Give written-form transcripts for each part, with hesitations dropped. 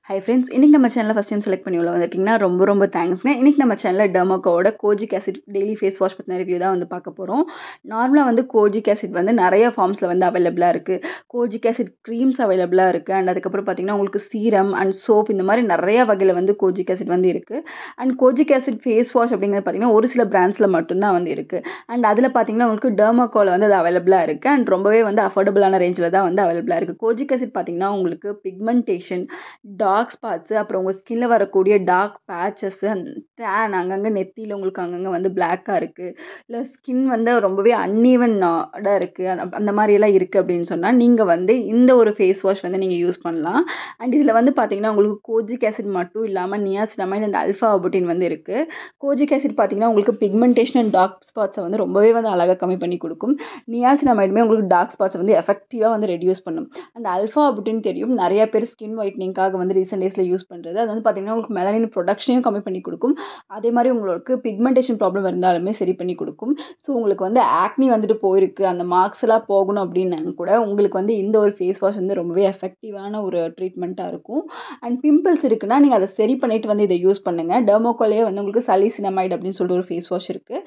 Hi friends, இன்றைக்கி நம்ம சேனலில் ஃபஸ்ட் டைம் செலக்ட் பண்ணி உள்ள வந்திருக்கீங்கன்னா ரொம்ப ரொம்ப தேங்க்ஸ்ங்க. இன்றைக்கி நம்ம சேனலில் டெர்மாக்கோட kojic acid daily face wash பற்றின ரிவ்யூ தான் வந்து பார்க்க போகிறோம். நார்மலாக வந்து கோஜிக் ஆசிட் வந்து நிறைய ஃபார்ம்ஸில் வந்து அவைலபிளாக இருக்குது. கோஜிக் ஆசிட் க்ரீம்ஸ் அவைலபிளாக இருக்குது. அண்ட் அதுக்கப்புறம் பார்த்திங்கன்னா உங்களுக்கு சீரம் அண்ட் சோப் இந்த மாதிரி நிறைய வகையில் வந்து கோஜிக் ஆசிட் வந்து இருக்குது. And kojic acid face wash அப்படிங்கிறது பார்த்திங்கன்னா ஒரு சில பிராண்ட்ஸில் மட்டும்தான் வந்து இருக்குது. அண்ட் அதில் பார்த்திங்கன்னா உங்களுக்கு டெர்மாக்கோவில் வந்து அது அவைலபிளாக இருக்குது. அண்ட் ரொம்பவே வந்து அஃபோர்டபுளான ரேஞ்சில் தான் வந்து அவைலபிளாக இருக்குது. கோஜிக் ஆசிட் பார்த்திங்கன்னா உங்களுக்கு பிக்மெண்டேஷன், டார்க் ஸ்பாட்ஸு, அப்புறம் உங்கள் ஸ்கின்ல வரக்கூடிய டார்க் பேச்சஸ்ஸு, டேன் அங்கங்கே நெத்தியில் உங்களுக்கு அங்கங்கே வந்து பிளாக்காக இருக்குது, இல்லை ஸ்கின் வந்து ரொம்பவே அன்ஈவனாக இருக்குது, அந்த மாதிரியெல்லாம் இருக்குது அப்படின்னு சொன்னால் நீங்கள் வந்து இந்த ஒரு ஃபேஸ் வாஷ் வந்து நீங்கள் யூஸ் பண்ணலாம். அண்ட் இதில் வந்து பார்த்தீங்கன்னா உங்களுக்கு கோஜிக் ஆசிட் மட்டும் இல்லாமல் நியாசினமைட் அண்ட் அல்ஃபா அபுட்டின் வந்து இருக்குது. கோஜிக் ஆசிட் பார்த்தீங்கன்னா உங்களுக்கு பிக்மெண்டேஷன் அண்ட் டார்க் ஸ்பாட்ஸை வந்து ரொம்பவே வந்து அழகாக கம்மி பண்ணி கொடுக்கும். நியாசினமைடுமே உங்களுக்கு டார்க் ஸ்பாட்ஸை வந்து எஃபெக்டிவாக வந்து ரெடியூஸ் பண்ணும். அண்ட் அல்ஃபா அபுட்டின் தெரியும், நிறைய பேர் ஸ்கின் ஒயிட்னிங்காக வந்து ரீசெண்ட் டேஸில் யூஸ் பண்ணுறது. அது வந்து பார்த்திங்கன்னா உங்களுக்கு மெலனின் ப்ரொடக்ஷனையும் கம்மி பண்ணி கொடுக்கும். அதே மாதிரி உங்களுக்கு பிக்மெண்டேஷன் ப்ராப்ளம் இருந்தாலுமே சரி பண்ணி கொடுக்கும். ஸோ உங்களுக்கு வந்து ஆக்னி வந்துட்டு போயிருக்கு, அந்த மார்க்ஸ் எல்லாம் போகணும் அப்படின்னாங்க கூட உங்களுக்கு வந்து இந்த ஒரு ஃபேஸ் வாஷ் வந்து ரொம்பவே எஃபெக்டிவான ஒரு ட்ரீட்மெண்ட்டாக இருக்கும். அண்ட் பிம்பிள்ஸ் இருக்குன்னா நீங்கள் அதை சரி பண்ணிவிட்டு வந்து இதை யூஸ் பண்ணுங்கள். டெர்மாக்கோலேயே வந்து உங்களுக்கு சலிசினமைட் அப்படின்னு சொல்லிட்டு ஒரு ஃபேஸ் வாஷ் இருக்குது.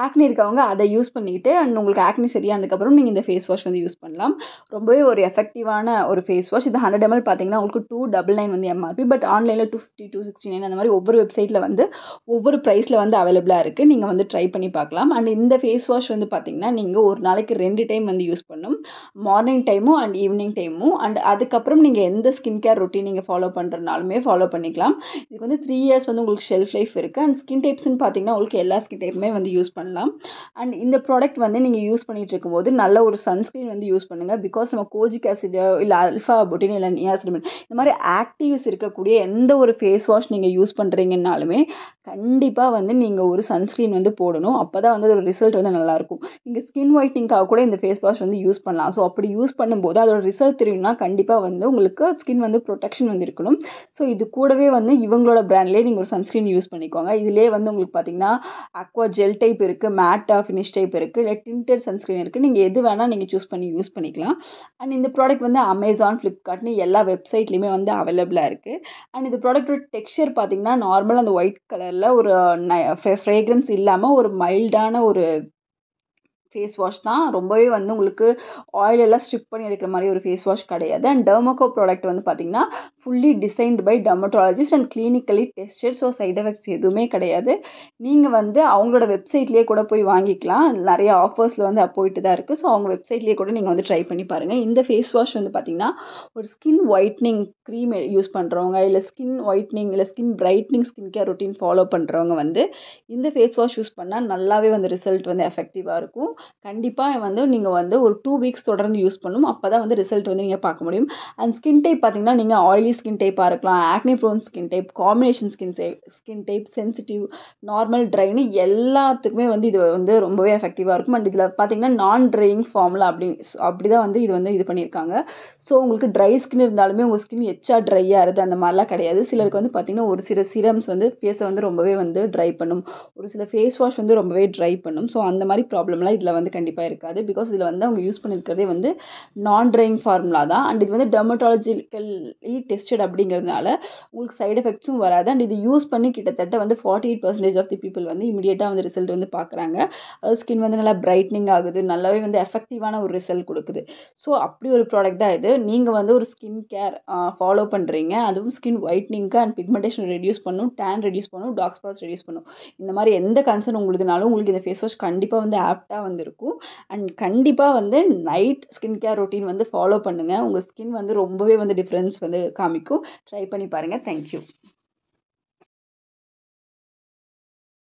ஆக்னி இருக்கவங்க அதை யூஸ் பண்ணிவிட்டு அண்ட் உங்களுக்கு ஆக்னி சரியானதுக்கப்புறம் நீங்கள் இந்த ஃபேஸ் வாஷ் வந்து யூஸ் பண்ணலாம். ரொம்பவே ஒரு எஃபெக்டிவான ஒரு ஃபேஸ் வாஷ். இது 100 ml பார்த்தீங்கன்னா உங்களுக்கு 299 வந்து எம்ஆர்பி. பட் ஆன்லைனில் 250, 269 அந்த மாதிரி ஒவ்வொரு வெப்சைட்டில் வந்து ஒவ்வொரு ப்ரைஸில் வந்து அவைலபிளாக இருக்குது. நீங்கள் வந்து ட்ரை பண்ணி பார்க்கலாம். அண்ட் இந்த ஃபேஸ் வாஷ் வந்து பார்த்திங்கன்னா நீங்கள் ஒரு நாளைக்கு 2 டைம் வந்து யூஸ் பண்ணணும். மார்னிங் டைமும் அண்ட் ஈவினிங் டைமும். அண்ட் அதுக்கப்புறம் நீங்கள் எந்த ஸ்கின் கேர் ரொட்டீன் நீங்கள் ஃபாலோ பண்ணுறதுனாலுமே ஃபாலோ பண்ணிக்கலாம். இதுக்கு வந்து 3 இயர்ஸ் வந்து உங்களுக்கு ஷெல்ஃப் லைஃப் இருக்குது. அண்ட் ஸ்கின் டைப்ஸ்ன்னு பார்த்தீங்கன்னா உங்களுக்கு எல்லா ஸ்கின் டைப்புமே வந்து யூஸ் பண்ணலாம். அண்ட் இந்த ப்ராடக்ட் வந்து நீங்கள் யூஸ் பண்ணிகிட்டு இருக்கும்போது நல்ல ஒரு சன்ஸ்க்ரீன் வந்து யூஸ் பண்ணுங்கள். பிகாஸ் நம்ம கோஜிக் ஆசிட் இல்லை அல்ஃபா அபுட்டின் இல்லை நியாசினமைட் இந்த மாதிரி ஆக்டிவ்ஸ் இருக்கக்கூடிய எந்த ஒரு ஃபேஸ் வாஷ் நீங்கள் யூஸ் பண்ணுறீங்கன்னாலுமே கண்டிப்பாக வந்து நீங்கள் ஒரு சன்ஸ்க்ரீன் வந்து போடணும். அப்போ தான் வந்து அதோட ரிசல்ட் வந்து நல்லாயிருக்கும். நீங்கள் ஸ்கின் ஒயிட்னிங்காக கூட இந்த ஃபேஸ் வாஷ் வந்து யூஸ் பண்ணலாம். ஸோ அப்படி யூஸ் பண்ணும்போது அதோட ரிசல்ட் தெரியும்னா கண்டிப்பாக வந்து உங்களுக்கு ஸ்கின் வந்து ப்ரொடெக்ஷன் வந்து இருக்கணும். ஸோ இது கூடவே வந்து இவங்களோட பிராண்ட்லேயே நீங்கள் ஒரு சன்ஸ்க்ரீன் யூஸ் பண்ணிக்கோங்க. இதிலே வந்து உங்களுக்கு பார்த்தீங்கன்னா அக்வா ஜெல் டைப் இருக்குது, மேட்டா ஃபினிஷ் டைப் இருக்குது, இல்லை டிண்டட் சன்ஸ்க்ரீன் இருக்குது. நீங்கள் எது வேணால் நீங்கள் சூஸ் பண்ணி யூஸ் பண்ணிக்கலாம். அண்ட் இந்த ப்ராடக்ட் வந்து அமேசான், ஃப்ளிப்கார்ட்னு எல்லா வெப்சைட்லேயுமே வந்து அவைலபிளாக இருக்குது. அண்ட் இந்த ப்ராடக்ட்டோட டெக்ஸ்சர் பார்த்திங்கன்னா நார்மல் அந்த ஒயிட் கலரில் ஒரு ஃப்ரேக்ரன்ஸ் இல்லாமல் ஒரு மைல்டான ஒரு ஃபேஸ் வாஷ் தான். ரொம்பவே வந்து உங்களுக்கு ஆயில் எல்லாம் ஸ்ட்ரிப் பண்ணி எடுக்கிற மாதிரி ஒரு ஃபேஸ் வாஷ் கிடையாது. அண்ட் டெர்மாக்கோ ப்ராடக்ட் வந்து பார்த்திங்கன்னா fully designed by dermatologist and clinically tested. So side effects எதுவுமே கிடையாது. நீங்கள் வந்து அவங்களோட வெப்சைட்லேயே கூட போய் வாங்கிக்கலாம். நிறைய ஆஃபர்ஸில் வந்து போயிட்டு தான் இருக்குது. ஸோ அவங்க வெப்சைட்லேயே கூட நீங்கள் வந்து ட்ரை பண்ணி பாருங்கள். இந்த ஃபேஸ் வாஷ் வந்து பார்த்திங்கன்னா ஒரு ஸ்கின் ஒயிட்னிங் க்ரீம் யூஸ் பண்ணுறவங்க, இல்லை ஸ்கின் ஒயிட்னிங் இல்லை skin brightening skin care routine follow பண்ணுறவங்க வந்து இந்த ஃபேஸ் வாஷ் யூஸ் பண்ணால் நல்லாவே வந்து ரிசல்ட் வந்து எஃபெக்டிவாக இருக்கும். கண்டிப்பாக வந்து நீங்கள் வந்து ஒரு 2 வீக்ஸ் தொடர்ந்து யூஸ் பண்ணணும். அப்போ தான் வந்து ரிசல்ட் வந்து நீங்கள் பார்க்க முடியும். அண்ட் ஸ்கின் டைப் பார்த்திங்கன்னா நீங்கள் ஆயிலி ஸ்கின் டைப்பாக இருக்கலாம், acne prone skin type, combination skin type, sensitive, normal, ட்ரைன்னு எல்லாத்துக்குமே வந்து இது வந்து ரொம்பவே எஃபெக்டிவாக இருக்கும். அண்ட் இதில் பார்த்திங்கன்னா நான் ட்ரையிங் ஃபார்முலா அப்படி தான் வந்து இது பண்ணியிருக்காங்க. ஸோ உங்களுக்கு ட்ரை ஸ்கின் இருந்தாலுமே உங்கள் ஸ்கின் எச்சா ட்ரையாக இருக்குது அந்த மாதிரிலாம் கிடையாது. சிலருக்கு வந்து பார்த்திங்கன்னா ஒரு சில சிரம்ஸ் வந்து ஃபேஸை வந்து ரொம்பவே வந்து ட்ரை பண்ணும், ஒரு சில ஃபேஸ் வாஷ் வந்து ரொம்பவே ட்ரை பண்ணும். ஸோ அந்த மாதிரி ப்ராப்ளம்லாம் இதில் வந்து கண்டிப்பாக இருக்காது. பிகாஸ் இதில் வந்து அவங்க யூஸ் பண்ணியிருக்கிறதே வந்து நான் ட்ரையிங் ஃபார்முலா தான். அண்ட் இது வந்து டெர்மட்டாலஜிக்கலி டெஸ்டட் அப்படிங்கிறதுனால உங்களுக்கு சைட் எஃபெக்ட்ஸும் வராது. அண்ட் இது யூஸ் பண்ணி கிட்டத்தட்ட வந்து 48% ஆஃப் தி பீப்புள் வந்து இமீடியட்டாக வந்து ரிசல்ட் வந்து பார்க்குறாங்க. அதாவது ஸ்கின் வந்து நல்லா பிரைட்னிங் ஆகுது, நல்லாவே வந்து எஃபெக்டிவான ஒரு ரிசல்ட் கொடுக்குது. ஸோ அப்படி ஒரு ப்ராடக்ட் தான் இது. நீங்கள் வந்து ஒரு ஸ்கின் கேர் ஃபாலோ பண்ணுறீங்க, அதுவும் ஸ்கின் ஒயிட்னிங்க்கு அண்ட் பிக்மெண்டேஷன் ரெடியூஸ் பண்ணும், டேன் ரெடியூஸ் பண்ணும், டார்க் ஸ்பாட்ஸ் ரெடியூஸ் பண்ணும். இந்த மாதிரி எந்த கன்சர்ன் உங்களுதுனாலும் உங்களுக்கு இந்த ஃபேஸ் வாஷ் கண்டிப்பாக வந்து ஆப்டாக வந்து இருக்கும். அண்ட் கண்டிப்பாக வந்து நைட் ஸ்கின் கேர் ரொட்டீன் வந்து ஃபாலோ பண்ணுங்கள். உங்கள் ஸ்கின் வந்து ரொம்பவே வந்து டிஃப்ரென்ஸ் வந்து காமிக்கும். ட்ரை பண்ணி பாருங்கள். தேங்க்யூ.